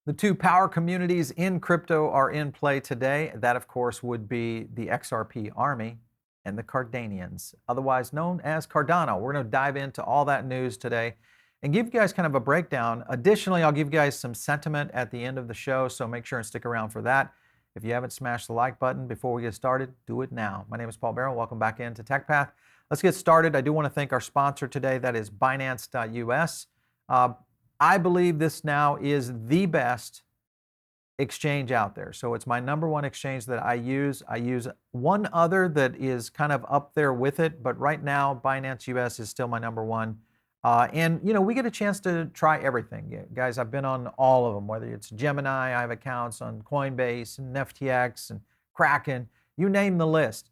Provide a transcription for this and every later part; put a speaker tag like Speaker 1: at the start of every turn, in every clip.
Speaker 1: The two power communities in crypto are in play today. That, of course, would be the XRP Army and the Cardanians, otherwise known as Cardano. We're going to dive into all that news today and give you guys kind of a breakdown. Additionally, I'll give you guys some sentiment at the end of the show, so make sure and stick around for that. If you haven't smashed the like button before we get started, do it now. My name is Paul Barrow. Welcome back into TechPath. Let's get started. I do want to thank our sponsor today. That is Binance.us. I believe this now is the best exchange out there. So it's my number one exchange that I use. I use one other that is kind of up there with it, but right now Binance US is still my number one. And you know, we get a chance to try everything. Yeah, guys, I've been on all of them, whether it's Gemini, I have accounts on Coinbase and FTX and Kraken, you name the list.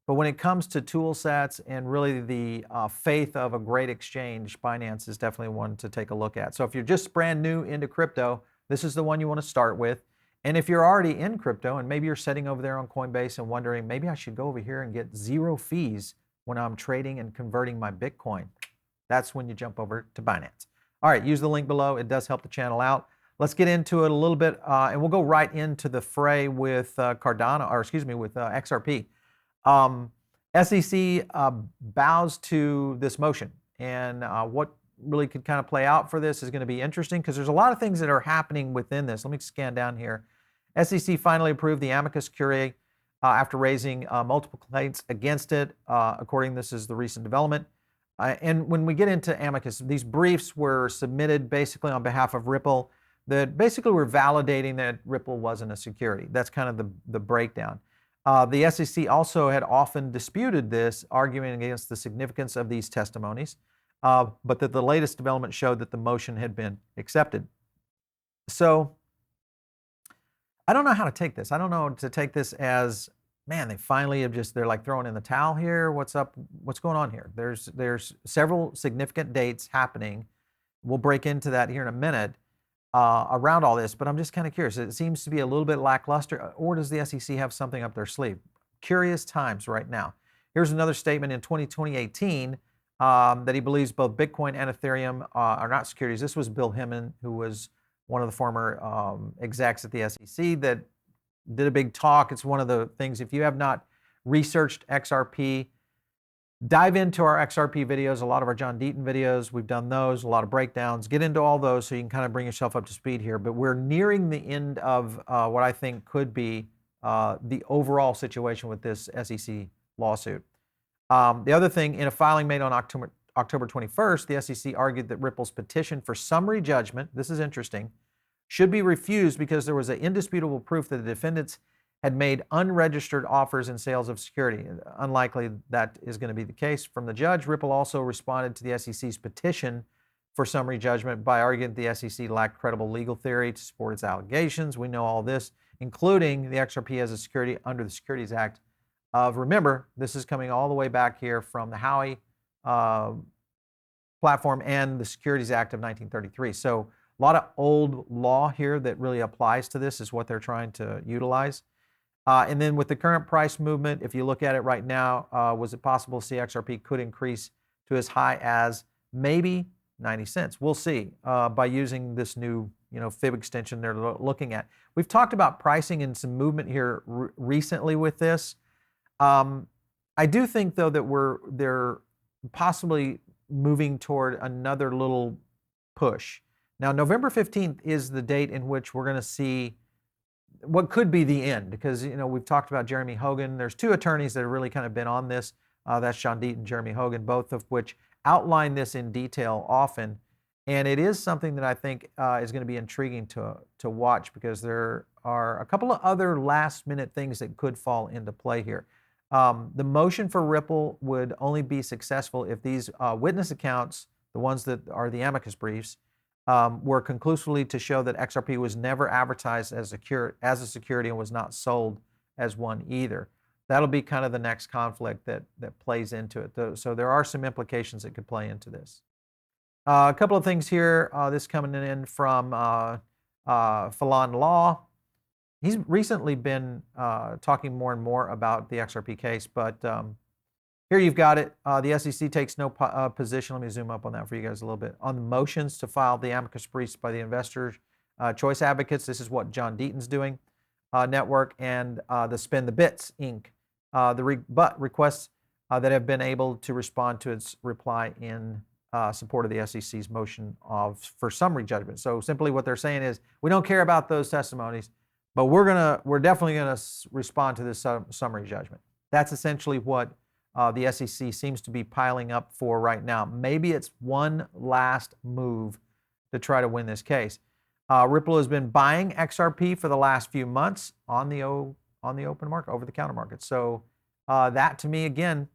Speaker 1: But when it comes to tool sets and really the faith of a great exchange, Binance is definitely one to take a look at. So if you're just brand new into crypto, this is the one you want to start with. And if you're already in crypto and maybe you're sitting over there on Coinbase and wondering, maybe I should go over here and get zero fees when I'm trading and converting my Bitcoin, that's when you jump over to Binance. All right, use the link below. It does help the channel out. Let's get into it a little bit, and we'll go right into the fray with Cardano, or excuse me, with XRP. SEC bows to this motion, and what really could kind of play out for this is going to be interesting because there's a lot of things that are happening within this. Let me scan down here. SEC finally approved the amicus curiae after raising multiple complaints against it. According, this is the recent development. And when we get into amicus, these briefs were submitted basically on behalf of Ripple that basically were validating that Ripple wasn't a security. That's kind of the breakdown. The SEC also had often disputed this, arguing against the significance of these testimonies, but that the latest development showed that the motion had been accepted. So I don't know how to take this. I don't know to take this as, man, they finally have they're like throwing in the towel here. What's up? What's going on here? There's several significant dates happening. We'll break into that here in a minute. Around all this, but I'm just kind of curious. It seems to be a little bit lackluster, or does the SEC have something up their sleeve? Curious times right now. Here's another statement in 2018 that he believes both Bitcoin and Ethereum are not securities. This was Bill Hemmon, who was one of the former execs at the SEC that did a big talk. It's one of the things, if you have not researched XRP, dive into our XRP videos, a lot of our John Deaton videos. We've done those, a lot of breakdowns. Get into all those so you can kind of bring yourself up to speed here. But we're nearing the end of what I think could be the overall situation with this SEC lawsuit. The other thing, in a filing made on October 21st, the SEC argued that Ripple's petition for summary judgment, this is interesting, should be refused because there was an indisputable proof that the defendants had made unregistered offers and sales of security. Unlikely that is going to be the case from the judge. Ripple also responded to the SEC's petition for summary judgment by arguing that the SEC lacked credible legal theory to support its allegations. We know all this, including the XRP as a security under the Securities Act of, remember, this is coming all the way back here from the Howey platform and the Securities Act of 1933. So a lot of old law here that really applies to this is what they're trying to utilize. And then with the current price movement, if you look at it right now, was it possible to see XRP could increase to as high as maybe 90 cents? We'll see by using this new fib extension they're looking at. We've talked about pricing and some movement here recently with this. I do think, though, that they're possibly moving toward another little push. Now, November 15th is the date in which we're going to see what could be the end, because we've talked about Jeremy Hogan. There's two attorneys that have really kind of been on this. That's John Deaton and Jeremy Hogan, both of which outline this in detail often. And it is something that I think is going to be intriguing to watch, because there are a couple of other last minute things that could fall into play here. The motion for Ripple would only be successful if these witness accounts, the ones that are the amicus briefs, were conclusively to show that XRP was never advertised as a security and was not sold as one either. That'll be kind of the next conflict that plays into it. So there are some implications that could play into this. A couple of things here. This coming in from Falan Law. He's recently been talking more and more about the XRP case, but here you've got it. The SEC takes no position. Let me zoom up on that for you guys a little bit. On the motions to file the amicus briefs by the investors Choice Advocates, this is what John Deaton's doing, network, and the Spin the Bits Inc. The rebut requests that have been able to respond to its reply in support of the SEC's motion for summary judgment. So simply what they're saying is, we don't care about those testimonies, but we're definitely gonna respond to this summary judgment. That's essentially what the SEC seems to be piling up for right now. Maybe it's one last move to try to win this case. Ripple has been buying XRP for the last few months on the open market, over-the-counter market. So that, to me, again,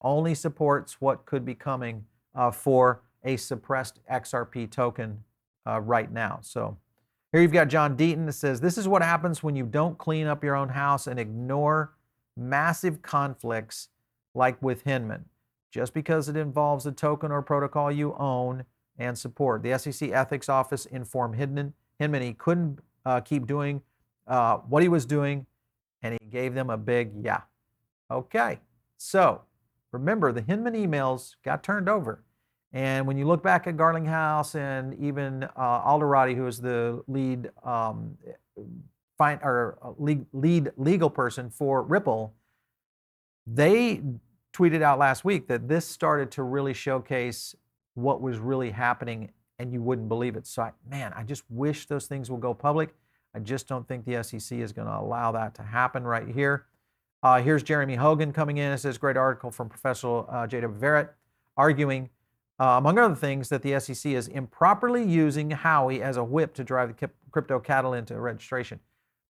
Speaker 1: only supports what could be coming for a suppressed XRP token right now. So here you've got John Deaton that says, this is what happens when you don't clean up your own house and ignore massive conflicts like with Hinman. Just because it involves a token or protocol you own and support. The SEC Ethics Office informed Hinman he couldn't keep doing what he was doing, and he gave them a big yeah. Okay, so remember, the Hinman emails got turned over. And when you look back at Garlinghouse and even Alderati, who is the lead lead legal person for Ripple, they tweeted out last week that this started to really showcase what was really happening, and you wouldn't believe it. So, I just wish those things will go public. I just don't think the SEC is going to allow that to happen right here. Here's Jeremy Hogan coming in. It says, great article from Professor J.W. Verrett, arguing, among other things, that the SEC is improperly using Howey as a whip to drive the crypto cattle into registration.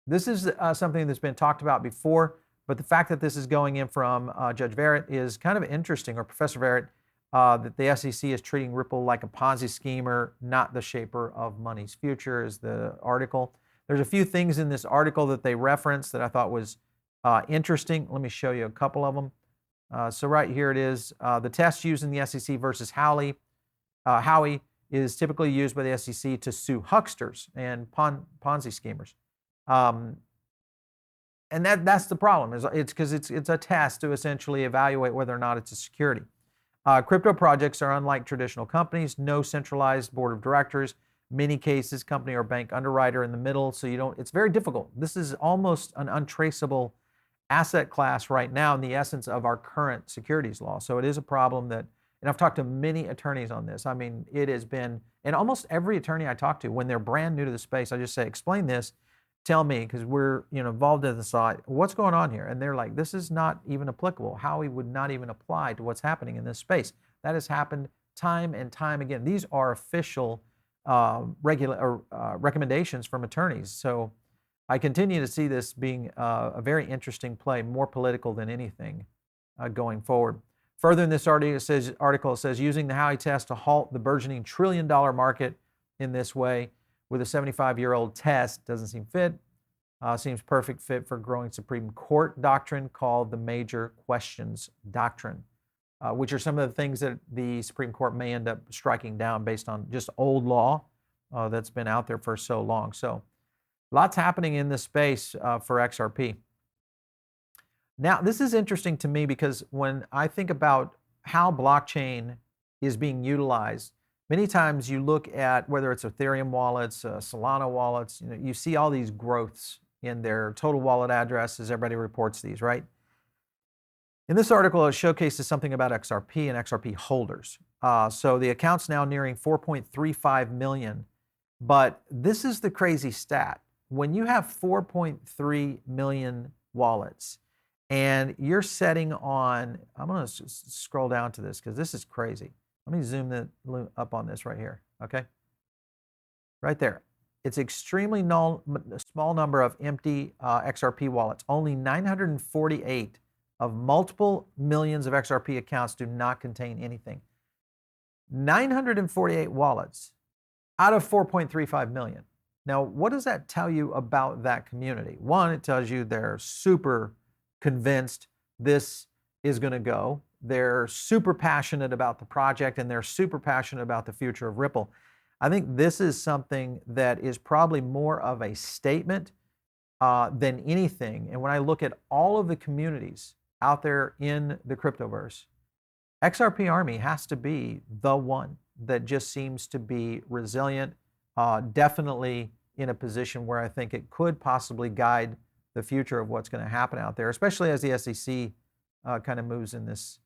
Speaker 1: This is something that's been talked about before, but the fact that this is going in from Judge Verrett is kind of interesting, or Professor Verrett, that the SEC is treating Ripple like a Ponzi schemer, not the shaper of money's future, is the article. There's a few things in this article that they reference that I thought was interesting. Let me show you a couple of them. So right here it is. The test used in the SEC versus Howey is typically used by the SEC to sue hucksters and Ponzi schemers. And that's the problem. It's because it's a test to essentially evaluate whether or not it's a security. Crypto projects are unlike traditional companies, no centralized board of directors, many cases company or bank underwriter in the middle, so it's very difficult. This is almost an untraceable asset class right now in the essence of our current securities law. So it is a problem that, and I've talked to many attorneys on this. I mean, it has been, and almost every attorney I talk to, when they're brand new to the space, I just say, explain this, tell me, because we're involved in the side, what's going on here? And they're like, this is not even applicable. Howey would not even apply to what's happening in this space. That has happened time and time again. These are official recommendations from attorneys. So I continue to see this being a very interesting play, more political than anything going forward. Further in this article, it says using the Howey test to halt the burgeoning trillion-dollar market in this way with a 75-year-old test doesn't seem fit. Seems perfect fit for growing Supreme Court doctrine called the Major Questions Doctrine, which are some of the things that the Supreme Court may end up striking down based on just old law that's been out there for so long. So lots happening in this space for XRP. Now, this is interesting to me because when I think about how blockchain is being utilized, many times you look at whether it's Ethereum wallets, Solana wallets, you see all these growths in their total wallet addresses. Everybody reports these, right? In this article, it showcases something about XRP and XRP holders. So the account's now nearing 4.35 million, but this is the crazy stat. When you have 4.3 million wallets and you're setting on, I'm going to scroll down to this because this is crazy. Let me zoom up on this right here, okay? Right there. It's extremely small number of empty XRP wallets. Only 948 of multiple millions of XRP accounts do not contain anything. 948 wallets out of 4.35 million. Now, what does that tell you about that community? One, it tells you they're super convinced this is going to go. They're super passionate about the project, and they're super passionate about the future of Ripple. I think this is something that is probably more of a statement than anything. And when I look at all of the communities out there in the cryptoverse, XRP Army has to be the one that just seems to be resilient, definitely in a position where I think it could possibly guide the future of what's going to happen out there, especially as the SEC kind of moves in this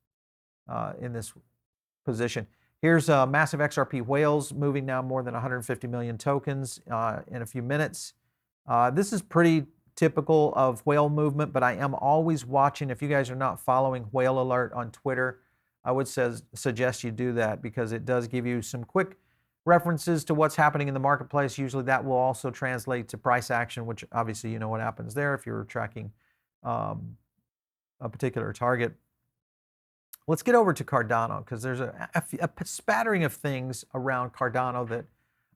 Speaker 1: position. Here's massive XRP whales moving now more than 150 million tokens in a few minutes. This is pretty typical of whale movement, but I am always watching. If you guys are not following Whale Alert on Twitter, I would suggest you do that, because it does give you some quick references to what's happening in the marketplace. Usually that will also translate to price action, which obviously you know what happens there if you're tracking a particular target. Let's get over to Cardano, because there's a spattering of things around Cardano that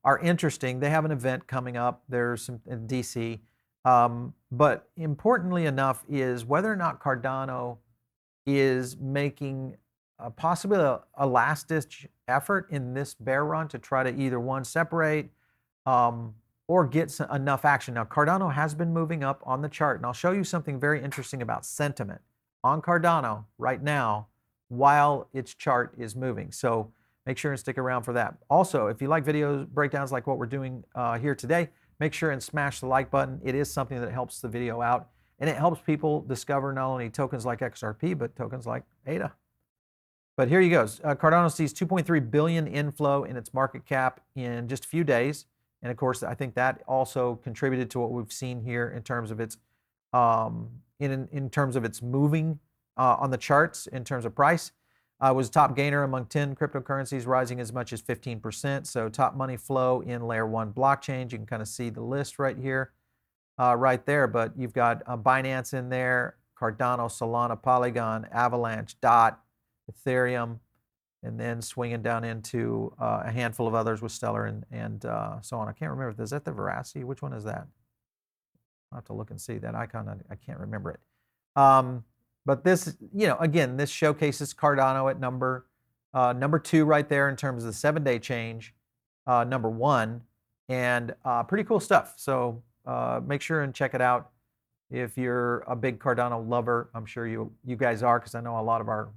Speaker 1: are interesting. They have an event coming up. There's some in DC. But importantly enough is whether or not Cardano is making possibly a last-ditch effort in this bear run to try to either one, separate or get enough action. Now, Cardano has been moving up on the chart, and I'll show you something very interesting about sentiment on Cardano right now while its chart is moving. So make sure and stick around for that. Also, if you like video breakdowns like what we're doing here today, make sure and smash the like button. It is something that helps the video out, and it helps people discover not only tokens like XRP, but tokens like ADA. But here you go. Cardano sees 2.3 billion inflow in its market cap in just a few days. And of course, I think that also contributed to what we've seen here in terms of its in terms of its moving on the charts in terms of price. Was top gainer among 10 cryptocurrencies, rising as much as 15%. So top money flow in layer 1 blockchains. You can kind of see the list right here, right there. But you've got Binance in there, Cardano, Solana, Polygon, Avalanche, DOT, Ethereum, and then swinging down into a handful of others with Stellar and so on. I can't remember. Is that the Veracity? Which one is that? I'll have to look and see that icon. I can't remember it. But this, again, this showcases Cardano at number 2 right there in terms of the 7-day change, number 1, and pretty cool stuff. So make sure and check it out if you're a big Cardano lover. I'm sure you guys are, because I know a lot of our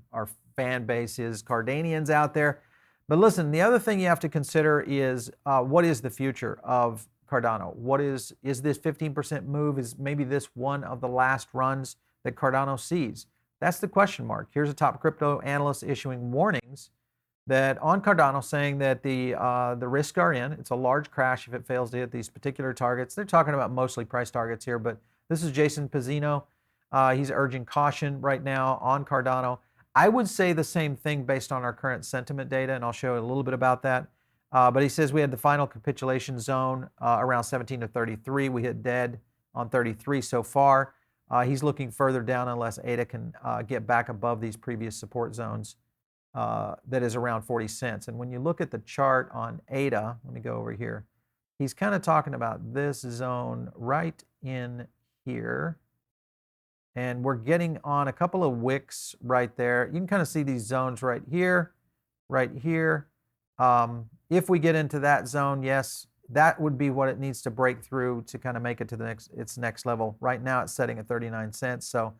Speaker 1: fan base is Cardanians out there. But listen, the other thing you have to consider is what is the future of Cardano? What is this 15% move? Is maybe this one of the last runs that Cardano sees? That's the question mark. Here's a top crypto analyst issuing warnings that on Cardano, saying that the risks are in. It's a large crash if it fails to hit these particular targets. They're talking about mostly price targets here, but this is Jason Pizzino. He's urging caution right now on Cardano. I would say the same thing based on our current sentiment data, and I'll show you a little bit about that. But he says we had the final capitulation zone around 17 to 33. We hit dead on 33 so far. He's looking further down unless ADA can get back above these previous support zones that is around 40 cents. And when you look at the chart on ADA, let me go over here. He's kind of talking about this zone right in here. And we're getting on a couple of wicks right there. You can kind of see these zones right here, right here. If we get into that zone, yes, that would be what it needs to break through to kind of make it to its next level. Right now it's setting at 39 cents, so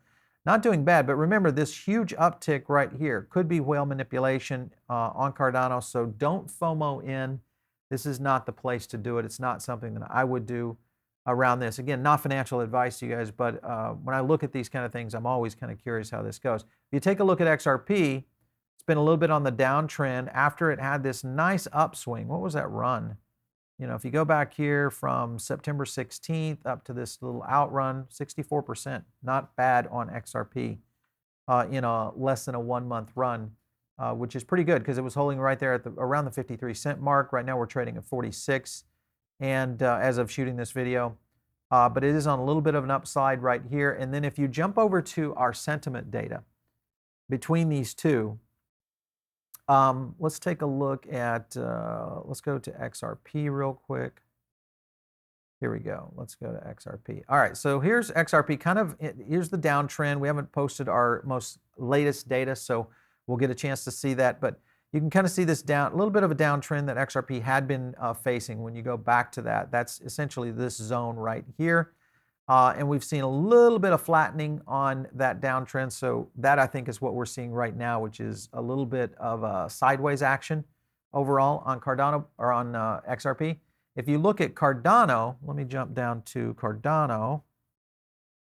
Speaker 1: not doing bad. But remember, this huge uptick right here could be whale manipulation on Cardano, so don't FOMO in. This is not the place to do it. It's not something that I would do around this. Again, not financial advice to you guys, but when I look at these kind of things, I'm always kind of curious how this goes. If you take a look at XRP, it's been a little bit on the downtrend after it had this nice upswing. What was that run? If you go back here from September 16th up to this little outrun, 64%, not bad on XRP in a less than a 1-month run, which is pretty good because it was holding right there at around the 53 cent mark. Right now we're trading at 46. And as of shooting this video, but it is on a little bit of an upside right here. And then if you jump over to our sentiment data between these two, let's take a look at, let's go to XRP real quick. Here we go. Let's go to XRP. All right, so here's XRP. Here's the downtrend. We haven't posted our most latest data, so we'll get a chance to see that. But you can kind of see this a little bit of a downtrend that XRP had been facing. When you go back to that, that's essentially this zone right here. And we've seen a little bit of flattening on that downtrend. So that, I think, is what we're seeing right now, which is a little bit of a sideways action overall on Cardano or on XRP. If you look at Cardano, let me jump down to Cardano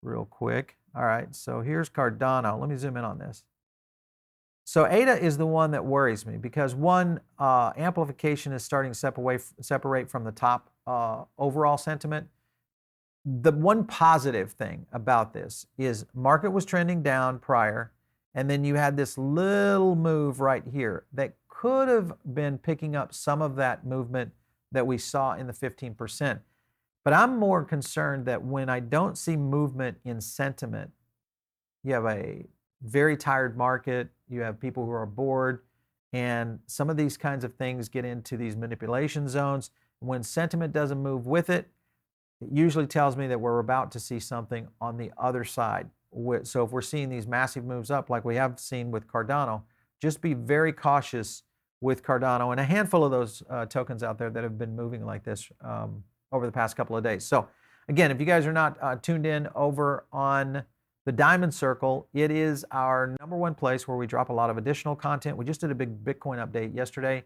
Speaker 1: real quick. All right, so here's Cardano. Let me zoom in on this. So ADA is the one that worries me because one, amplification is starting to separate from the top overall sentiment. The one positive thing about this is market was trending down prior, and then you had this little move right here that could have been picking up some of that movement that we saw in the 15%. But I'm more concerned that when I don't see movement in sentiment, you have a very tired market, you have people who are bored, and some of these kinds of things get into these manipulation zones. When sentiment doesn't move with it, it usually tells me that we're about to see something on the other side. So if we're seeing these massive moves up like we have seen with Cardano, just be very cautious with Cardano and a handful of those tokens out there that have been moving like this over the past couple of days. So again, if you guys are not tuned in over on the Diamond Circle, it is our #1 place where we drop a lot of additional content. We just did a big Bitcoin update yesterday.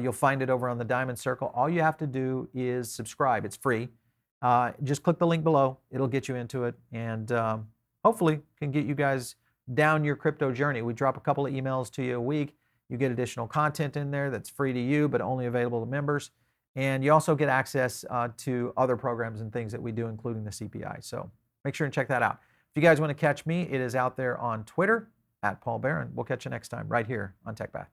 Speaker 1: You'll find it over on the Diamond Circle. All you have to do is subscribe. It's free. Just click the link below. It'll get you into it, and hopefully can get you guys down your crypto journey. We drop a couple of emails to you a week. You get additional content in there that's free to you, but only available to members. And you also get access to other programs and things that we do, including the CPI. So make sure and check that out. If you guys want to catch me, it is out there on Twitter, @Paul Barron. We'll catch you next time right here on TechPath.